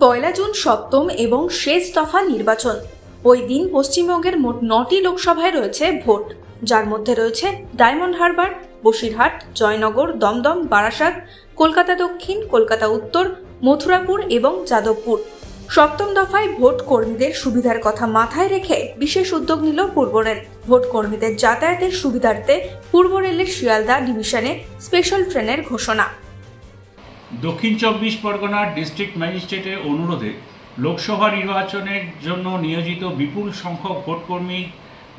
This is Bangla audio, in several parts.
পয়লা জুন সপ্তম এবং শেষ দফা নির্বাচন। ওই দিন পশ্চিমবঙ্গের মোট 9টি লোকসভায় রয়েছে ভোট, যার মধ্যে রয়েছে ডায়মন্ড হারবার, বসিরহাট, জয়নগর, দমদম, বারাসাত, কলকাতা দক্ষিণ, কলকাতা উত্তর, মথুরাপুর এবং যাদবপুর। সপ্তম দফায় ভোট কর্মীদের সুবিধার কথা মাথায় রেখে বিশেষ উদ্যোগ নিল পূর্ব রেল। ভোট কর্মীদের যাতায়াতের সুবিধার্থে পূর্ব রেলের শিয়ালদা ডিভিশনে স্পেশাল ট্রেনের ঘোষণা। দক্ষিণ 24 পরগনার ডিস্ট্রিক্ট ম্যাজিস্ট্রেটের অনুরোধে লোকসভা নির্বাচনের জন্য নিয়োজিত বিপুল সংখ্যক ভোটকর্মী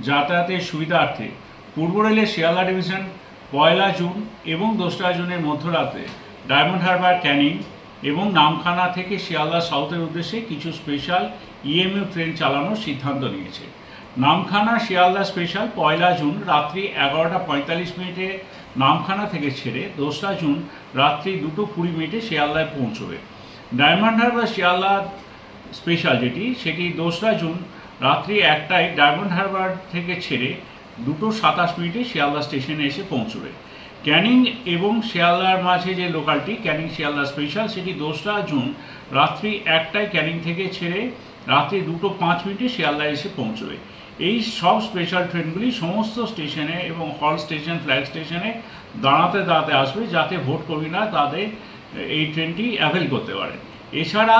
যাতায়াতের সুবিধার্থে পূর্ব রেলের শিয়ালদা ডিভিশন 1 জুন এবং 2 জুনের মধ্যরাতে ডায়মন্ড হারবার, ক্যানিং এবং নামখানা থেকে শিয়ালদা সাউথের উদ্দেশ্যে কিছু স্পেশাল ইএমইউ ট্রেন চালানোর সিদ্ধান্ত নিয়েছে। নামখানা শিয়ালদা স্পেশাল 1 জুন রাত্রি 11:45 নামখানা থেকে ছেড়ে 2 জুন রাত্রি 2:20 শিয়ালদায় পৌঁছবে। ডায়মন্ড হারবার শিয়ালদা স্পেশাল সেটি 2 জুন রাত্রি 1টায় ডায়মন্ড হারবার থেকে ছেড়ে 2:27 শিয়ালদা স্টেশনে এসে পৌঁছবে। ক্যানিং এবং শিয়ালদার মাঝে যে লোকালটি ক্যানিং শিয়ালদা স্পেশাল সেটি 2 জুন রাত্রি 1টায় ক্যানিং থেকে ছেড়ে রাত্রি 2:05 শিয়ালদায় এসে পৌঁছবে। এই সব স্পেশাল ট্রেনগুলি সমস্ত স্টেশনে এবং হল স্টেশন, ফ্ল্যাগ স্টেশনে দাঁড়াতে আসবে, যাতে ভোট কর্মীরা তাদের এই ট্রেনটি অ্যাভেল করতে পারে। এছাড়া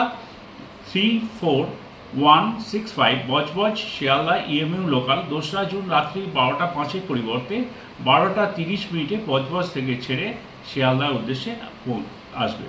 34165 Budge Budge Sealdah EMU local 2 June রাত্রি 12:05 পরিবর্তে 12:30 বজবজ থেকে ছেড়ে শিয়ালদার উদ্দেশ্যে আসবে।